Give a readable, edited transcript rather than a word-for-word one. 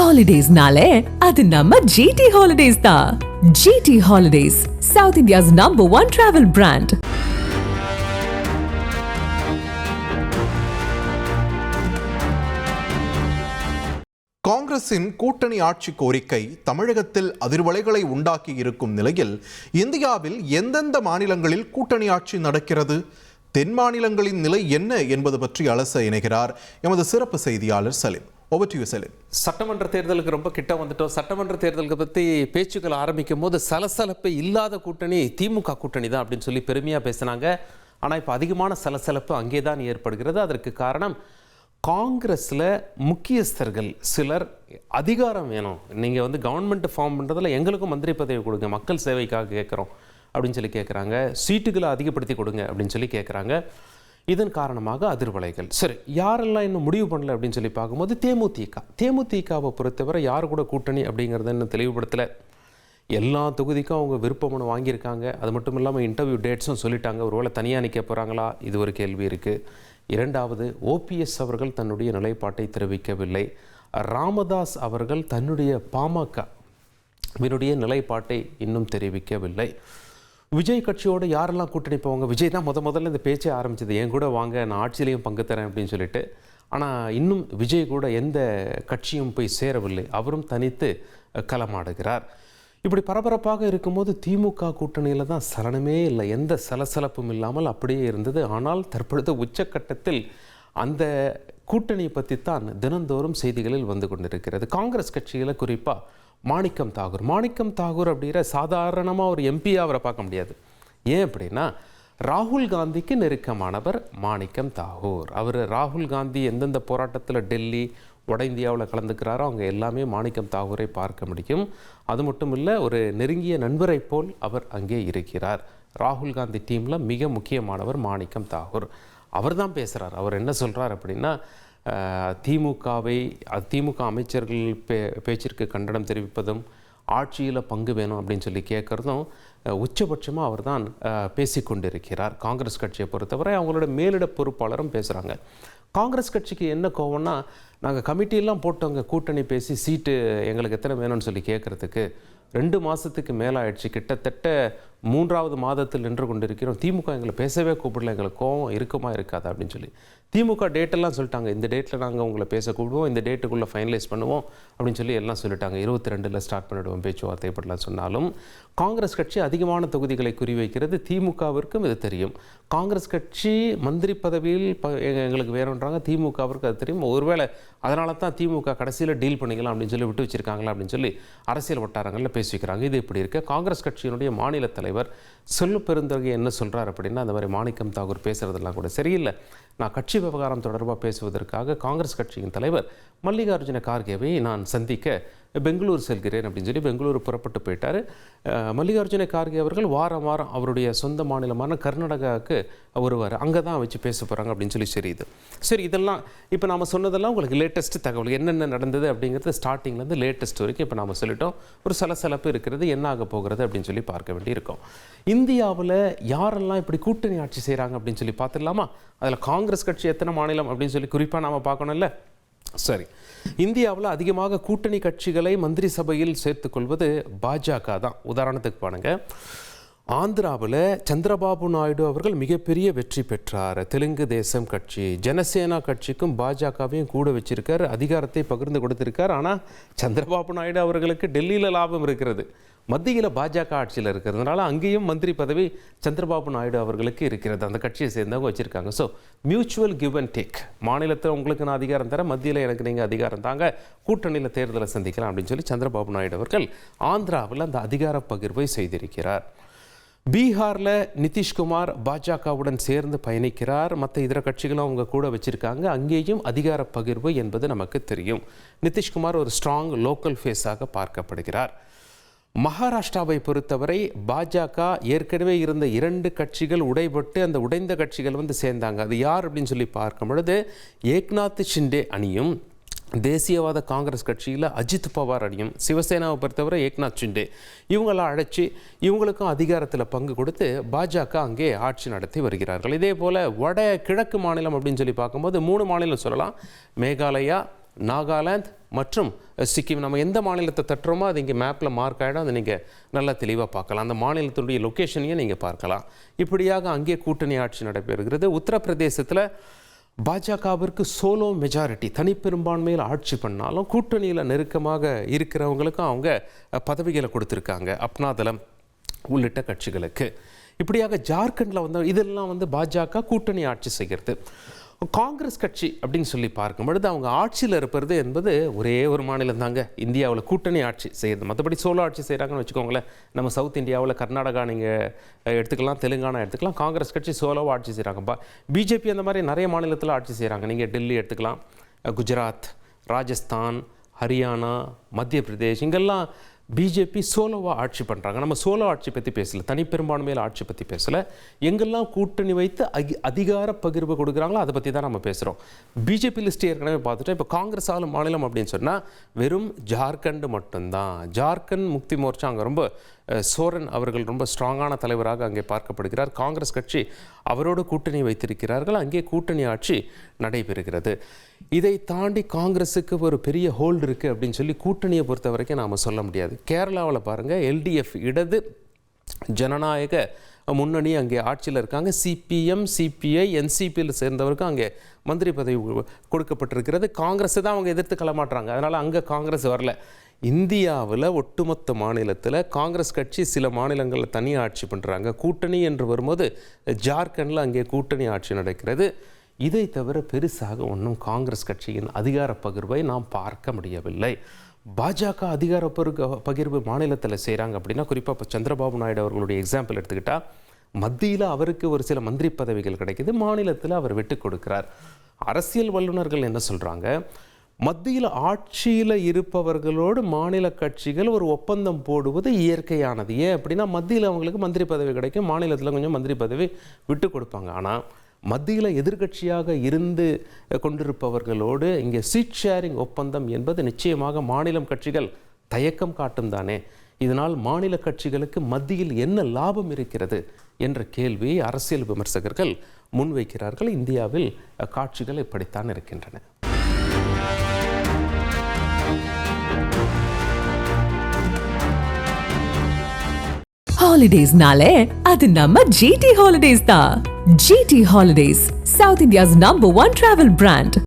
ஹாலிடேஸ்னாலே அது நம்ம ஜிடி ஹாலிடேஸ் தான். GT holidays, south India's #1 travel brand. காங்கிரசின் கூட்டணி ஆட்சி கோரிக்கை தமிழகத்தில் அதிர்வலைகளை உண்டாக்கி இருக்கும் நிலையில் இந்தியாவில் எந்தெந்த மாநிலங்களில் கூட்டணி ஆட்சி நடக்கிறது, தென் மாநிலங்களின் நிலை என்ன என்பது பற்றி அலச இணைகிறார் எமது சிறப்பு செய்தியாளர் சலீம். சட்டமன்ற தேர்தலுக்கு ரொம்ப கிட்ட வந்துட்டோம். சட்டமன்ற தேர்தலுக்கு பற்றி பேச்சுக்கள் ஆரம்பிக்கும் போது சலசலப்பு இல்லாத கூட்டணி திமுக கூட்டணி தான் அப்படின்னு சொல்லி பெருமையாக பேசினாங்க. ஆனால் இப்போ அதிகமான சலசலப்பு அங்கே தான் ஏற்படுகிறது. அதற்கு காரணம் காங்கிரஸில் முக்கியஸ்தர்கள் சிலர் அதிகாரம் வேணும், நீங்கள் வந்து கவர்மெண்ட் ஃபார்ம் பண்ணுறதுல எங்களுக்கும் மந்திரி பதவி கொடுங்க, மக்கள் சேவைக்காக கேட்குறோம் அப்படின்னு சொல்லி கேட்குறாங்க. சீட்டுகளை அதிகப்படுத்தி கொடுங்க அப்படின்னு சொல்லி கேட்குறாங்க. இதன் காரணமாக அதிர்வலைகள். சரி, யாரெல்லாம் இன்னும் முடிவு பண்ணல அப்படின்னு சொல்லி பார்க்கும்போது தேமுதிகவை பொறுத்தவரை யார் கூட கூட்டணி அப்படிங்கிறத இன்னும் தெளிவுபடுத்தலை. எல்லா தொகுதிக்கும் அவங்க விருப்ப மனு வாங்கியிருக்காங்க. அது மட்டும் இல்லாமல் இன்டர்வியூ டேட்ஸும் சொல்லிட்டாங்க. ஒருவேளை தனியாக நிற்க போகிறாங்களா, இது ஒரு கேள்வி இருக்குது. இரண்டாவது, ஓபிஎஸ் அவர்கள் தன்னுடைய நிலைப்பாட்டை தெரிவிக்கவில்லை. ராமதாஸ் அவர்கள் தன்னுடைய பாமகவினுடைய நிலைப்பாட்டை இன்னும் தெரிவிக்கவில்லை. விஜய் கட்சியோடு யாரெல்லாம் கூட்டணி போவாங்க? விஜய் தான் முதல்ல இந்த பேச்சே ஆரம்பிச்சது, என் கூட வாங்க, நான் ஆட்சியிலையும் பங்கு தரேன் அப்படின்னு சொல்லிட்டு. ஆனால் இன்னும் விஜய் கூட எந்த கட்சியும் போய் சேரவில்லை. அவரும் தனித்து களமாடுகிறார். இப்படி பரபரப்பாக இருக்கும்போது திமுக கூட்டணியில் தான் சலனமே இல்லை, எந்த சலசலப்பும் இல்லாமல் அப்படியே இருந்தது. ஆனால் தற்பொழுது உச்சக்கட்டத்தில் அந்த கூட்டணியை பற்றித்தான் தினந்தோறும் செய்திகளில் வந்து கொண்டிருக்கிறது. காங்கிரஸ் கட்சியில் குறிப்பாக மாணிக்கம் தாகூர் அப்படிங்கிற சாதாரணமாக ஒரு எம்பியாக அவரை பார்க்க முடியாது. ஏன் அப்படின்னா, ராகுல் காந்திக்கு நெருக்கமானவர் மாணிக்கம் தாகூர். அவர் ராகுல் காந்தி எந்தெந்த போராட்டத்தில் டெல்லி வட இந்தியாவில் கலந்துக்கிறாரோ அவங்க எல்லாமே மாணிக்கம் தாகூரை பார்க்க முடியும். அது மட்டும் இல்லை, ஒரு நெருங்கிய நண்பரை போல் அவர் அங்கே இருக்கிறார். ராகுல் காந்தி டீமில் மிக முக்கியமானவர் மாணிக்கம் தாகூர். அவர் தான் பேசுகிறார். அவர் என்ன சொல்கிறார் அப்படின்னா, திமுக அமைச்சர்கள் பேச்சிற்கு கண்டனம் தெரிவிப்பதும் ஆட்சியில் பங்கு வேணும் அப்படின்னு சொல்லி கேட்குறதும் உச்சபட்சமாக அவர் தான் பேசிக்கொண்டிருக்கிறார். காங்கிரஸ் கட்சியை பொறுத்தவரை அவங்களோட மேலிட பொறுப்பாளரும் பேசுகிறாங்க. காங்கிரஸ் கட்சிக்கு என்ன கோவம்னா, நாங்கள் கமிட்டியெல்லாம் போட்டவங்க கூட்டணி பேசி சீட்டு எங்களுக்கு எத்தனை வேணும்னு சொல்லி கேட்குறதுக்கு 2 மாதத்துக்கு மேலே ஆயிடுச்சு. கிட்டத்தட்ட 3வது மாதத்தில் நின்று கொண்டிருக்கிறோம். திமுக எங்களை பேசவே கூப்பிடல, எங்களுக்கு கோவம் இருக்குமா இருக்காது அப்படின்னு சொல்லி. திமுக டேட்டெல்லாம் சொல்லிட்டாங்க, இந்த டேட்டில் நாங்கள் உங்களை பேச கூப்பிடுவோம், இந்த டேட்டுக்குள்ளே ஃபைனலைஸ் பண்ணுவோம் அப்படின்னு சொல்லி எல்லாம் சொல்லிட்டாங்க. 22 ஸ்டார்ட் பண்ணிவிடுவோம் பேச்சுவார்த்தை இப்படிலாம் சொன்னாலும் காங்கிரஸ் கட்சி அதிகமான தொகுதிகளை குறிவைக்கிறது. திமுகவிற்கும் இது தெரியும். காங்கிரஸ் கட்சி மந்திரி பதவியில் எங்களுக்கு வேணுன்றாங்க, திமுகவிற்கு அது தெரியும். ஒருவேளை அதனால தான் திமுக கடைசியில் டீல் பண்ணிக்கலாம் அப்படின்னு சொல்லி விட்டு வச்சிருக்காங்களா அப்படின்னு சொல்லி அரசியல் வட்டாரங்களில் பேசிக்கிறாங்க. இது இப்படி இருக்க காங்கிரஸ் கட்சியினுடைய மாநில தலைவர் செல்வ பெருந்தகை என்ன சொல்கிறார் அப்படின்னா, அந்த மாதிரி மாணிக்கம் தாகூர் பேசுகிறதெல்லாம் கூட சரியில்லை. நான் கட்சி விவகாரம் தொடர்பாக பேசுவதற்காக காங்கிரஸ் கட்சியின் தலைவர் மல்லிகார்ஜுன கார்கேவை நான் சந்திக்க பெங்களூர் செல்கிறேன் அப்படின்னு சொல்லி பெங்களூர் புறப்பட்டு போயிட்டார். மல்லிகார்ஜுன கார்கே அவர்கள் வாரம் அவருடைய சொந்த மாநிலமான கர்நாடகாவுக்கு வருவார். அங்கே தான் வச்சு பேச போகிறாங்க அப்படின்னு சொல்லி தெரியுது. சரி, இதெல்லாம் இப்போ நாம் சொன்னதெல்லாம் உங்களுக்கு லேட்டஸ்ட் தகவல், என்னென்ன நடந்தது அப்படிங்கிறது ஸ்டார்டிங்லேருந்து லேட்டஸ்ட் வரைக்கும் இப்போ நாம் சொல்லிட்டோம். ஒரு சலசலப்பு இருக்கிறது, என்ன ஆக போகிறது அப்படின்னு சொல்லி பார்க்க வேண்டியிருக்கோம். இந்தியாவில் யாரெல்லாம் இப்படி கூட்டணி ஆட்சி செய்கிறாங்க அப்படின்னு சொல்லி பார்த்துடலாமா? அதில் காங்கிரஸ் கட்சி எத்தனை மாநிலம் அப்படின்னு சொல்லி குறிப்பாக நாம் பார்க்கணும்ல. சரி, இந்தியாவில் அதிகமாக கூட்டணி கட்சிகளை மந்திரி சபையில் சேர்த்துக்கொள்வது பாஜக தான். உதாரணத்துக்கு பாருங்க, ஆந்திராவில் சந்திரபாபு நாயுடு அவர்கள் மிகப்பெரிய வெற்றி பெற்றார். தெலுங்கு தேசம் கட்சி ஜனசேனா கட்சிக்கும் பாஜகவையும் கூட வச்சிருக்கார், அதிகாரத்தை பகிர்ந்து கொடுத்திருக்கார். ஆனால் சந்திரபாபு நாயுடு அவர்களுக்கு டெல்லியில் லாபம் இருக்கிறது, மத்தியில் பாஜக ஆட்சியில் இருக்கிறதுனால அங்கேயும் மந்திரி பதவி சந்திரபாபு நாயுடு அவர்களுக்கு இருக்கிறது. அந்த கட்சியை சேர்ந்தவங்க வச்சுருக்காங்க. So mutual give and take. மாநிலத்தில் உங்களுக்கு நான் அதிகாரம் தரேன், மத்தியில் எனக்கு நீங்கள் அதிகாரம் தாங்க, கூட்டணியில் தேர்தலை சந்திக்கலாம் அப்படின்னு சொல்லி சந்திரபாபு நாயுடு அவர்கள் ஆந்திராவில் அந்த அதிகார பகிர்வை செய்திருக்கிறார். பீகாரில் நிதிஷ்குமார் பாஜகவுடன் சேர்ந்து பயணிக்கிறார். மற்ற இதர கட்சிகளும் அவங்க கூட வச்சுருக்காங்க. அங்கேயும் அதிகார பகிர்வு என்பது நமக்கு தெரியும். நிதிஷ்குமார் ஒரு ஸ்ட்ராங் லோக்கல் ஃபேஸாக பார்க்கப்படுகிறார். மகாராஷ்டிராவை பொறுத்தவரை பாஜக ஏற்கனவே இருந்த 2 கட்சிகள் உடைபட்டு அந்த உடைந்த கட்சிகள் வந்து சேர்ந்தாங்க. அது யார் அப்படின்னு சொல்லி பார்க்கும் பொழுது ஏக்நாத் ஷிண்டே அணியும் தேசியவாத காங்கிரஸ் கட்சியில் அஜித் பவார் அணியும், சிவசேனாவை பொறுத்தவரை ஏக்நாத் ஷிண்டே, இவங்களை அழைச்சி இவங்களுக்கும் அதிகாரத்தில் பங்கு கொடுத்து பாஜக அங்கே ஆட்சி நடத்தி வருகிறார்கள். இதே போல் வட கிழக்கு மாநிலம் அப்படின்னு சொல்லி பார்க்கும்போது 3 மாநிலம் சொல்லலாம். மேகாலயா, நாகாலாந்து, மற்றும் சிக்கிம், நம்ம எந்த மாநிலத்தை தட்டுறோமோ அது இங்கே மேப்பில் மார்க் ஆகிடும். அதை நீங்கள் நல்லா தெளிவாக பார்க்கலாம். அந்த மாநிலத்தினுடைய லொக்கேஷனையும் நீங்கள் பார்க்கலாம். இப்படியாக அங்கே கூட்டணி ஆட்சி நடைபெறுகிறது. உத்தரப்பிரதேசத்தில் பாஜகவிற்கு சோலோ மெஜாரிட்டி, தனிப்பெரும்பான்மையில் ஆட்சி பண்ணாலும் கூட்டணியில் நெருக்கமாக இருக்கிறவங்களுக்கும் அவங்க பதவிகளை கொடுத்துருக்காங்க, அப்னாதளம் உள்ளிட்ட கட்சிகளுக்கு. இப்படியாக ஜார்க்கண்டில் வந்து இதெல்லாம் வந்து பாஜக கூட்டணி ஆட்சி செய்கிறது. காங்கிரஸ் கட்சி அப்படின்னு சொல்லி பார்க்கும் பொழுது அவங்க ஆட்சியில் இருப்பது என்பது ஒரே ஒரு மாநிலம் தாங்க இந்தியாவில் கூட்டணி ஆட்சி செய்யுது. மற்றபடி சோலோ ஆட்சி செய்கிறாங்கன்னு வச்சுக்கோங்களேன். நம்ம சவுத் இந்தியாவில் கர்நாடகா நீங்கள் எடுத்துக்கலாம், தெலுங்கானா எடுத்துக்கலாம், காங்கிரஸ் கட்சி சோலோவாக ஆட்சி செய்கிறாங்கப்பா. பிஜேபி அந்த மாதிரி நிறைய மாநிலத்தில் ஆட்சி செய்கிறாங்க. நீங்கள் டெல்லி எடுத்துக்கலாம், குஜராத், ராஜஸ்தான், ஹரியானா, மத்திய பிரதேஷ், இங்கெல்லாம் பிஜேபி சோலோவாக ஆட்சி பண்ணுறாங்க. நம்ம சோலோ ஆட்சி பற்றி பேசலை, தனிப்பெரும்பான்மையில் ஆட்சி பற்றி பேசலை. எங்கெல்லாம் கூட்டணி வைத்து அதிகார பகிர்வு கொடுக்குறாங்களோ அதை பற்றி தான் நம்ம பேசுகிறோம். பிஜேபி லிஸ்ட் ஏற்கனவே பார்த்துட்டோம். இப்போ காங்கிரஸ் ஆளும் மாநிலம் அப்படின்னு சொன்னால் வெறும் ஜார்க்கண்ட் மட்டும்தான். ஜார்க்கண்ட் முக்தி மோர்ச்சா அங்கே ரொம்ப சோரன் அவர்கள் ரொம்ப ஸ்ட்ராங்கான தலைவராக அங்கே பார்க்கப்படுகிறார். காங்கிரஸ் கட்சி அவரோடு கூட்டணி வைத்திருக்கிறார்கள். அங்கே கூட்டணி ஆட்சி நடைபெறுகிறது. இதை தாண்டி காங்கிரஸுக்கு ஒரு பெரிய ஹோல்டு இருக்குது அப்படின்னு சொல்லி கூட்டணியை பொறுத்த வரைக்கும் நாம் சொல்ல முடியாது. கேரளாவில் பாருங்கள், எல்டிஎஃப் இடது ஜனநாயக முன்னணி அங்கே ஆட்சியில் இருக்காங்க. சிபிஎம், சிபிஐ, என்சிபியில் சேர்ந்தவருக்கும் அங்கே மந்திரி பதவி கொடுக்கப்பட்டிருக்கிறது. காங்கிரஸ் தான் அவங்க எதிர்த்து களமாட்டுறாங்க. அதனால் அங்கே காங்கிரஸ் வரல. இந்தியாவில் ஒட்டுமொத்த மாநிலத்தில் காங்கிரஸ் கட்சி சில மாநிலங்களில் தனியாக ஆட்சி பண்ணுறாங்க. கூட்டணி என்று வரும்போது ஜார்க்கண்டில் அங்கே கூட்டணி ஆட்சி நடக்கிறது. இதை தவிர பெருசாக ஒன்றும் காங்கிரஸ் கட்சியின் அதிகார பகிர்வை நாம் பார்க்க முடியவில்லை. பாஜக அதிகார பகிர்வு மாநிலத்தில் செய்கிறாங்க அப்படின்னா, குறிப்பாக இப்போ சந்திரபாபு நாயுடு அவர்களுடைய எக்ஸாம்பிள் எடுத்துக்கிட்டால், மத்தியில் அவருக்கு ஒரு சில மந்திரி பதவிகள் கிடைக்குது, மாநிலத்தில் அவர் விட்டு கொடுக்கிறார். அரசியல் வல்லுநர்கள் என்ன சொல்கிறாங்க, மத்தியில் ஆட்சியில் இருப்பவர்களோடு மாநில கட்சிகள் ஒரு ஒப்பந்தம் போடுவது இயற்கையானது. ஏன் அப்படின்னா, மத்தியில் அவங்களுக்கு மந்திரி பதவி கிடைக்கும், மாநிலத்தில் கொஞ்சம் மந்திரி பதவி விட்டு கொடுப்பாங்க. ஆனால் மத்தியில் எதிர்கட்சியாக இருந்து கொண்டிருப்பவர்களோடு இங்கே சீட் ஷேரிங் ஒப்பந்தம் என்பது நிச்சயமாக மாநிலம் கட்சிகள் தயக்கம் காட்டும் தானே. இதனால் மாநில கட்சிகளுக்கு மத்தியில் என்ன லாபம் இருக்கிறது என்ற கேள்வியை அரசியல் விமர்சகர்கள் முன்வைக்கிறார்கள். இந்தியாவில் காட்சிகள் இப்படித்தான் இருக்கின்றன. ஹாலிடேஸ்னாலே அது நம்ம ஜிடி ஹாலிடேஸ் தான். GT holidays, south India's number 1 travel brand.